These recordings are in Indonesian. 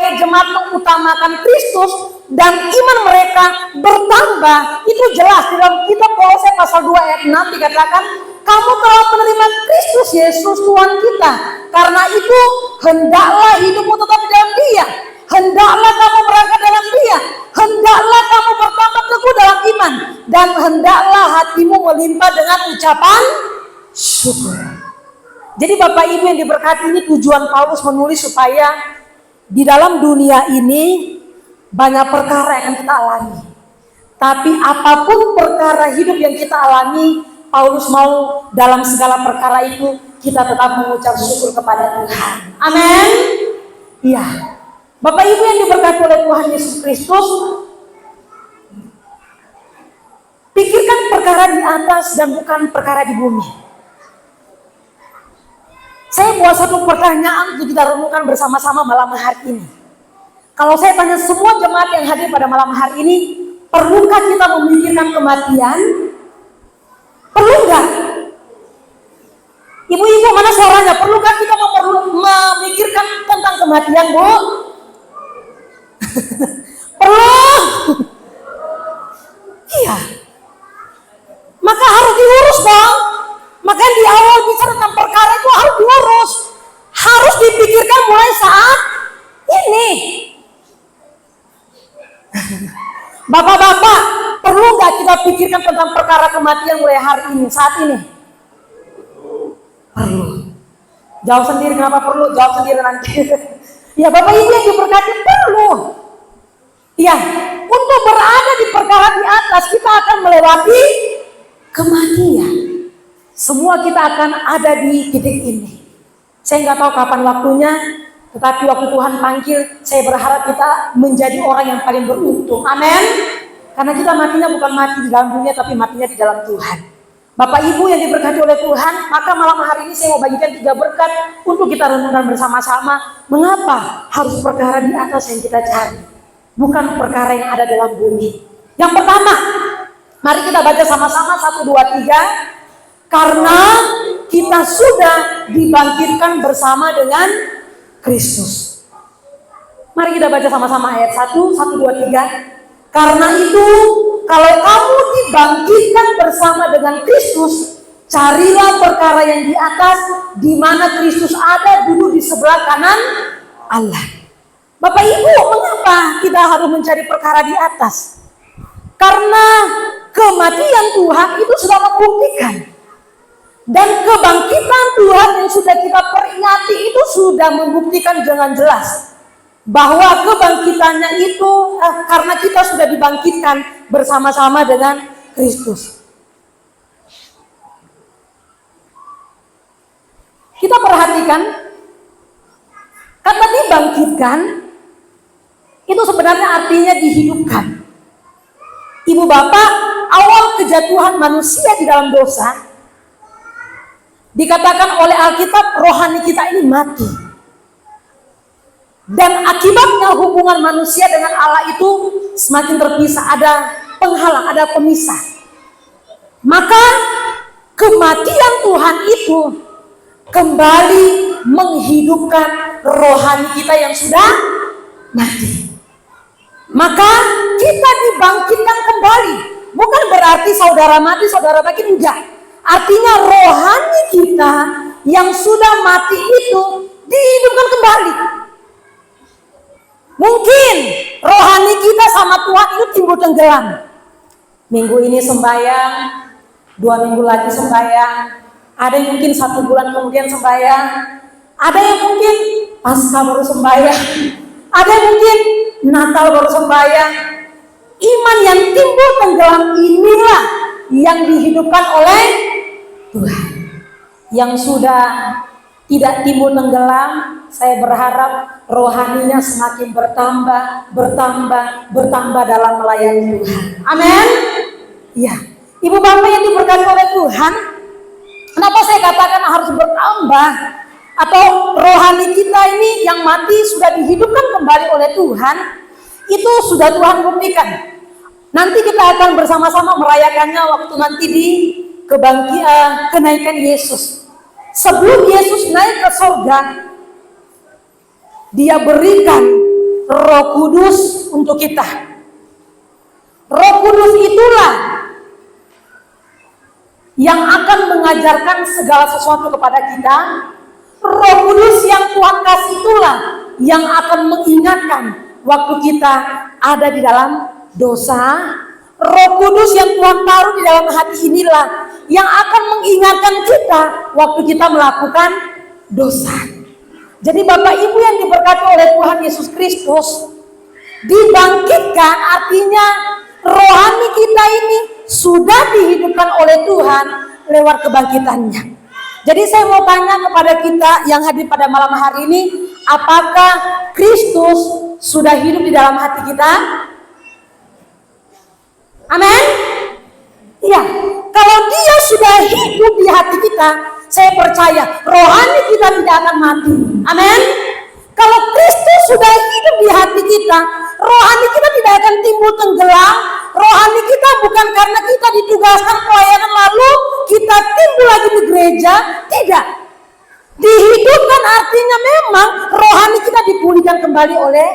sebagai jemaat mengutamakan Kristus dan iman mereka bertambah, itu jelas di dalam kitab Kolose pasal 2 ayat 6 dikatakan, kamu telah menerima Kristus Yesus Tuhan kita. Karena itu hendaklah hidupmu tetap di dalam Dia. Hendaklah kamu berangkat dalam Dia. Hendaklah kamu bertambah teguh dalam iman. Dan hendaklah hatimu melimpah dengan ucapan syukur. Jadi Bapak Ibu yang diberkati, ini tujuan Paulus menulis supaya di dalam dunia ini banyak perkara yang akan kita alami. Tapi apapun perkara hidup yang kita alami, Paulus mau dalam segala perkara itu kita tetap mengucap syukur kepada Tuhan. Amin. Iya. Bapak Ibu yang diberkati oleh Tuhan Yesus Kristus, pikirkan perkara di atas dan bukan perkara di bumi. Saya buat satu pertanyaan untuk kita renungkan bersama-sama malam hari ini. Kalau saya tanya semua jemaat yang hadir pada malam hari ini, perlukah kita memikirkan kematian? Perlu nggak? Ibu-ibu mana suaranya? Perlukah kita memikirkan tentang kematian, Bu? Perlu? Iya. Maka harus diurus dong. Maka di awal bicara tentang perkara itu harus diurus. Harus dipikirkan mulai saat ini. Bapak-bapak, perlu nggak kita pikirkan tentang perkara kematian mulai hari ini, saat ini? Perlu. Jawab sendiri kenapa perlu, jawab sendiri nanti. Ya Bapak Ibu yang diberkati, perlu. Ya, untuk berada di perkara di atas kita akan melewati kematian. Semua kita akan ada di titik ini. Saya nggak tahu kapan waktunya, tetapi waktu Tuhan panggil, saya berharap kita menjadi orang yang paling beruntung. Amin. Karena kita matinya bukan mati di dalam dunia, tapi matinya di dalam Tuhan. Bapak Ibu yang diberkati oleh Tuhan, maka malam hari ini saya mau bagikan 3 berkat untuk kita renungkan bersama-sama. Mengapa harus perkara di atas yang kita cari, bukan perkara yang ada dalam bumi. Yang pertama, mari kita baca sama-sama 1, 2, 3. Karena kita sudah dibangkitkan bersama dengan Kristus. Mari kita baca sama-sama ayat 1, 1, 2, 3. Karena itu, kalau kamu dibangkitkan bersama dengan Kristus, carilah perkara yang di atas, di mana Kristus ada duduk di sebelah kanan Allah. Bapak Ibu, mengapa kita harus mencari perkara di atas? Karena kematian Tuhan itu sudah membuktikan. Dan kebangkitan Tuhan yang sudah kita peringati itu sudah membuktikan dengan jelas bahwa kebangkitannya itu karena kita sudah dibangkitkan bersama-sama dengan Kristus. Kita perhatikan, kata dibangkitkan itu sebenarnya artinya dihidupkan. Ibu bapak, awal kejatuhan manusia di dalam dosa, dikatakan oleh Alkitab rohani kita ini mati. Dan akibatnya hubungan manusia dengan Allah itu semakin terpisah, ada penghalang, ada pemisah. Maka kematian Tuhan itu kembali menghidupkan rohani kita yang sudah mati. Maka kita dibangkitkan kembali. Bukan berarti saudara mati, saudara bangkit, enggak. Artinya rohani kita yang sudah mati itu dihidupkan kembali. Mungkin rohani kita sama Tuhan itu timbul tenggelam. Minggu ini sembahyang, 2 minggu lagi sembahyang, ada yang mungkin 1 bulan kemudian sembahyang, ada yang mungkin Paskah baru sembahyang, ada yang mungkin Natal baru sembahyang. Iman yang timbul tenggelam inilah yang dihidupkan oleh Tuhan. Yang sudah tidak timbul tenggelam, saya berharap rohaninya semakin bertambah dalam melayani Tuhan. Amin. Ya, Ibu Bapak yang diberkati oleh Tuhan, kenapa saya katakan harus bertambah? Atau rohani kita ini yang mati sudah dihidupkan kembali oleh Tuhan, itu sudah Tuhan buktikan. Nanti kita akan bersama-sama merayakannya waktu nanti di kenaikan Yesus. Sebelum Yesus naik ke surga, Dia berikan Roh Kudus untuk kita. Roh Kudus itulah yang akan mengajarkan segala sesuatu kepada kita. Roh Kudus yang Tuhan kasih itulah yang akan mengingatkan waktu kita ada di dalam dosa. Roh Kudus yang Tuhan taruh di dalam hati inilah yang akan mengingatkan kita waktu kita melakukan dosa. Jadi Bapak Ibu yang diberkati oleh Tuhan Yesus Kristus, dibangkitkan artinya rohani kita ini sudah dihidupkan oleh Tuhan lewat kebangkitannya. Jadi saya mau tanya kepada kita yang hadir pada malam hari ini, apakah Kristus sudah hidup di dalam hati kita? Amin? Iya. Kalau dia sudah hidup di hati kita, saya percaya rohani kita tidak akan mati. Amin? Kalau Kristus sudah hidup di hati kita, rohani kita tidak akan timbul tenggelam. Rohani kita bukan karena kita ditugaskan pelayanan lalu kita timbul lagi di gereja. Tidak. Dihidupkan artinya memang rohani kita dipulihkan kembali oleh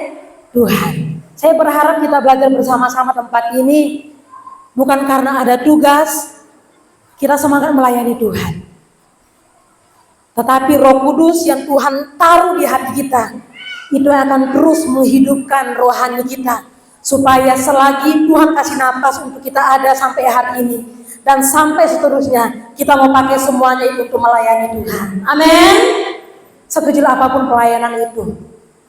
Tuhan. Saya berharap kita belajar bersama-sama tempat ini bukan karena ada tugas kita semangat melayani Tuhan, tetapi Roh Kudus yang Tuhan taruh di hati kita itu akan terus menghidupkan rohani kita, supaya selagi Tuhan kasih nafas untuk kita ada sampai hari ini dan sampai seterusnya, kita mau pakai semuanya itu untuk melayani Tuhan. Amin. Sekecil apapun pelayanan itu.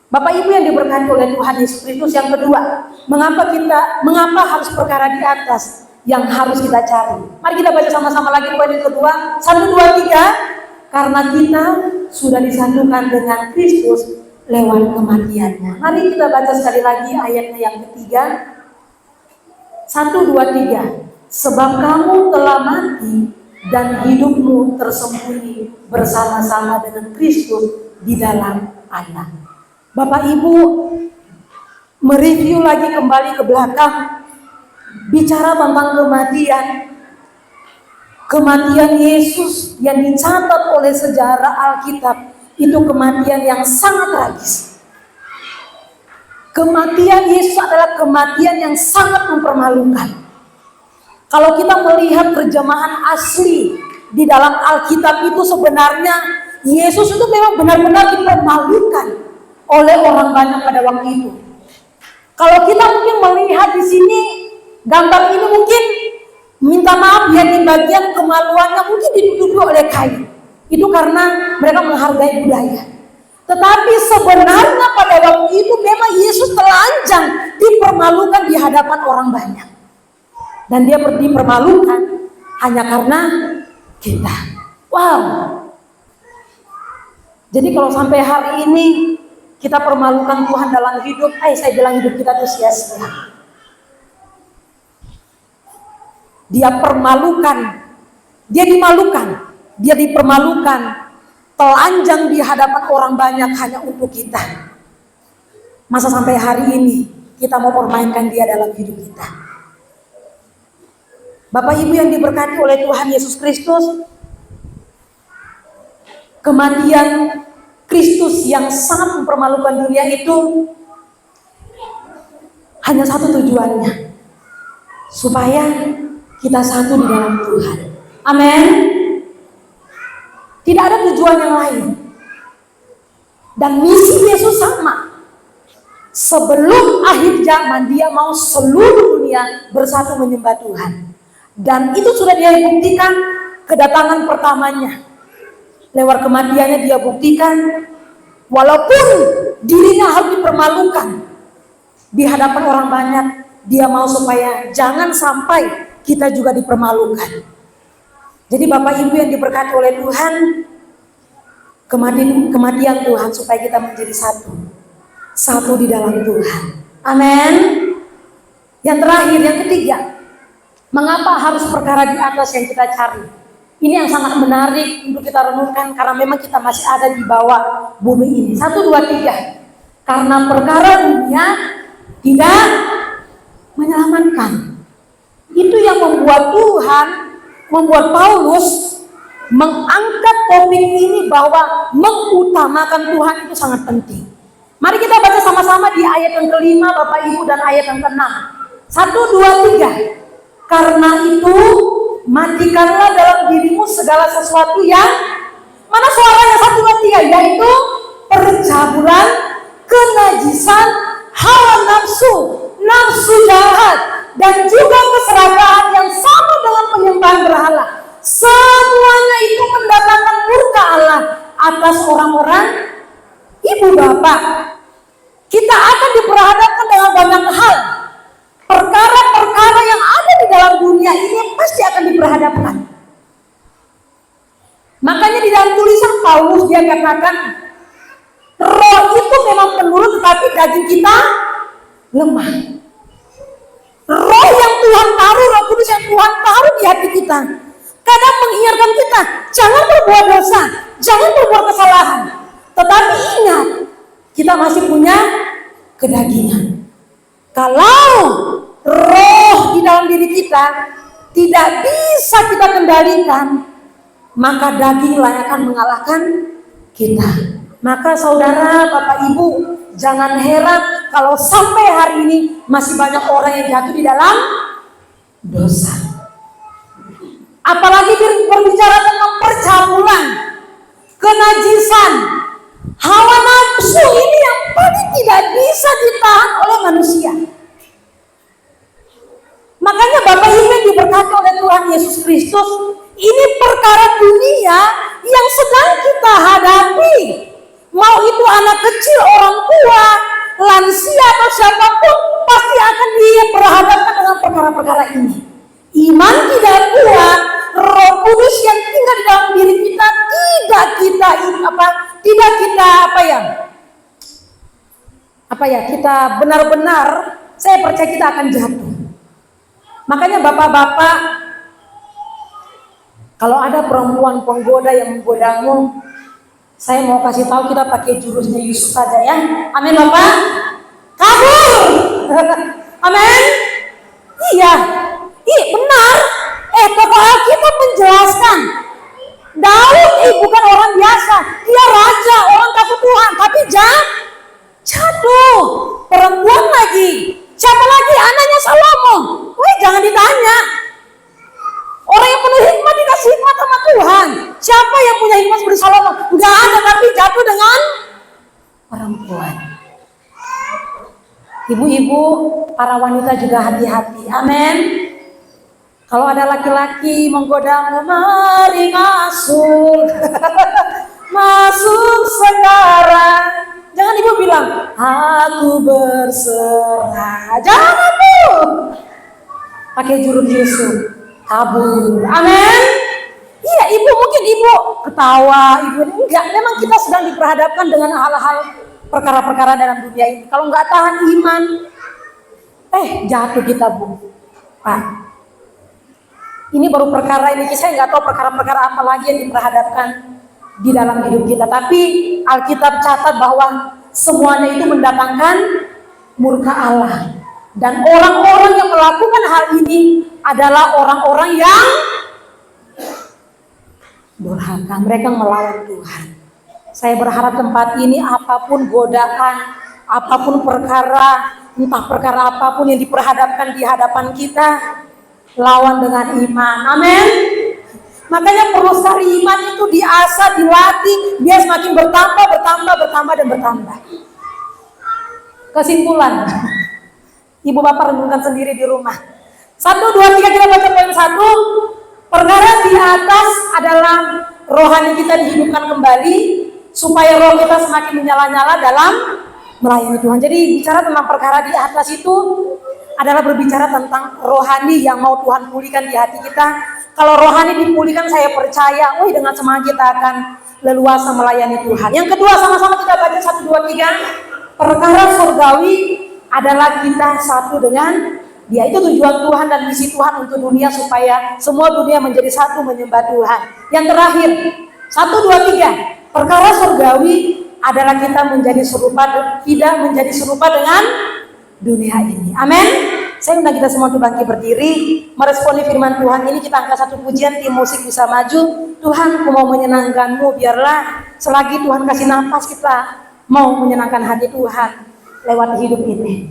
Bapak Ibu yang diberkati oleh Tuhan Yesus Kristus, yang kedua, mengapa harus perkara di atas yang harus kita cari? Mari kita baca sama-sama lagi poin yang kedua. 1, 2, 3. Karena kita sudah disatukan dengan Kristus lewat kematiannya. Mari kita baca sekali lagi ayatnya yang ketiga. 1, 2, 3. Sebab kamu telah mati dan hidupmu tersembunyi bersama-sama dengan Kristus di dalam Allah. Bapak Ibu, mereview lagi kembali ke belakang, bicara tentang kematian. Kematian Yesus yang dicatat oleh sejarah Alkitab itu kematian yang sangat tragis. Kematian Yesus adalah kematian yang sangat mempermalukan. Kalau kita melihat terjemahan asli di dalam Alkitab itu, sebenarnya Yesus itu memang benar-benar dipermalukan oleh orang banyak pada waktu itu. Kalau kita mungkin melihat di sini gambar ini, mungkin minta maaf ya, di bagian kemaluannya mungkin ditutupi oleh kain. Itu karena mereka menghargai budaya. Tetapi sebenarnya pada waktu itu memang Yesus telanjang, dipermalukan di hadapan orang banyak. Dan dia dipermalukan hanya karena kita. Wow. Jadi kalau sampai hari ini kita permalukan Tuhan dalam hidup, saya bilang hidup kita itu sia-sia. Dia permalukan, dia dimalukan, dia dipermalukan, telanjang di hadapan orang banyak hanya untuk kita. Masa sampai hari ini kita mau permainkan dia dalam hidup kita? Bapak Ibu yang diberkati oleh Tuhan Yesus Kristus, kematian Kristus yang sangat mempermalukan dunia itu hanya satu tujuannya, supaya kita satu di dalam Tuhan. Amin. Tidak ada tujuan yang lain. Dan misi Yesus sama. Sebelum akhir zaman, dia mau seluruh dunia bersatu menyembah Tuhan. Dan itu sudah dia buktikan kedatangan pertamanya. Lewat kematiannya dia buktikan, walaupun dirinya harus dipermalukan di hadapan orang banyak, dia mau supaya jangan sampai kita juga dipermalukan. Jadi Bapak Ibu yang diberkati oleh Tuhan, kematian Tuhan supaya kita menjadi satu di dalam Tuhan. Amin. Yang terakhir, yang ketiga, mengapa harus perkara di atas yang kita cari? Ini yang sangat menarik untuk kita renungkan, karena memang kita masih ada di bawah bumi ini. 1, 2, 3. Karena perkara dunia tidak menyelamatkan. Itu yang membuat Paulus mengangkat topik ini, bahwa mengutamakan Tuhan itu sangat penting. Mari kita baca sama-sama di ayat yang kelima Bapak Ibu dan ayat yang keenam. 1, 2, 3. Karena itu matikanlah dalam dirimu segala sesuatu yang mana suaranya 1, 2, 3, yaitu percabulan, kenajisan, hawa nafsu, nafsu jahat, dan juga keserakahan yang sama dengan penyembahan berhala. Semuanya itu mendatangkan murka Allah atas orang-orang. Ibu bapak, kita akan diperhadapkan dengan banyak hal. Perkara-perkara yang ada di dalam dunia ini pasti akan diperhadapkan. Makanya di dalam tulisan Paulus dia katakan, roh itu memang penurut tetapi daging kita lemah. Roh yang Tuhan taruh, Roh Kudus yang Tuhan taruh di hati kita, kadang mengingatkan kita, jangan berbuat dosa, jangan berbuat kesalahan. Tetapi ingat, kita masih punya kedagingan. Kalau roh di dalam diri kita tidak bisa kita kendalikan, maka daginglah yang akan mengalahkan kita. Maka saudara, Bapak Ibu, jangan heran kalau sampai hari ini masih banyak orang yang jatuh di dalam dosa. Apalagi berbicara tentang percabulan, kenajisan, hawa nafsu ini yang paling tidak bisa ditahan oleh manusia. Makanya Bapak Ibu yang diberkati oleh Tuhan Yesus Kristus, ini perkara dunia yang sedang kita hadapi. Mau itu anak kecil, orang tua, lansia atau siapapun, pasti akan diperhadapkan dengan perkara-perkara ini. Iman tidak kuat, Roh Kudus yang tinggal di dalam diri kita kita benar-benar, saya percaya kita akan jatuh. Makanya bapak-bapak, kalau ada perempuan penggoda yang menggodamu, saya mau kasih tahu, kita pakai jurusnya Yusuf saja ya. Amin Bapak. Kabur. Amin. Iya. Benar. Tokoh Alkitab menjelaskan, Daud bukan orang biasa. Dia raja, orang takut Tuhan, tapi jatuh. Perempuan lagi. Siapa lagi? Anaknya Salomo. Jangan ditanya. Orang yang penuh hikmat dikasih hikmat sama Tuhan. Siapa yang punya hikmat seperti Salomo? Enggak ada, tapi jatuh dengan perempuan. Ibu-ibu, para wanita juga hati-hati. Amin. Kalau ada laki-laki menggodamu, mari masuk. Masuk sekarang. Jangan ibu bilang, aku berserah. Jangan tuh. Pakai jurus Yusuf. Kabur. Amin. Iya, ibu mungkin ibu ketawa, ibu enggak. Memang kita sedang diperhadapkan dengan hal-hal perkara-perkara dalam dunia ini. Kalau nggak tahan iman, jatuh kita, Bu. Pak, ini baru perkara ini. Saya nggak tahu perkara-perkara apa lagi yang diperhadapkan di dalam hidup kita. Tapi Alkitab catat bahwa semuanya itu mendatangkan murka Allah. Dan orang-orang yang melakukan hal ini adalah orang-orang yang durhaka. Mereka melawan Tuhan. Saya berharap tempat ini apapun godaan, apapun perkara, entah perkara apapun yang diperhadapkan di hadapan kita, lawan dengan iman. Amin. Makanya perlu sekali iman itu diasah, dilatih, biar semakin bertambah dan bertambah. Kesimpulan. Ibu bapak renungkan sendiri di rumah. 1, 2, 3 kita baca poin 1. Perkara di atas adalah rohani kita dihidupkan kembali supaya roh kita semakin menyala-nyala dalam melayani Tuhan. Jadi bicara tentang perkara di atas itu adalah berbicara tentang rohani yang mau Tuhan pulihkan di hati kita. Kalau rohani dipulihkan, saya percaya, dengan semangat kita akan leluasa melayani Tuhan. Yang kedua, sama-sama kita baca 1, 2, 3. Perkara surgawi adalah kita satu dengan Dia. Itu tujuan Tuhan dan misi Tuhan untuk dunia, supaya semua dunia menjadi satu menyembah Tuhan. Yang terakhir, 1, 2, 3. Perkara surgawi adalah kita tidak menjadi serupa dengan dunia ini. Amin. Saya undang kita semua untuk bangkit berdiri, meresponi firman Tuhan ini. Kita angkat satu pujian, tim musik bisa maju. Tuhan, aku mau menyenangkan-Mu, biarlah selagi Tuhan kasih nafas kita mau menyenangkan hati Tuhan lewat hidup ini.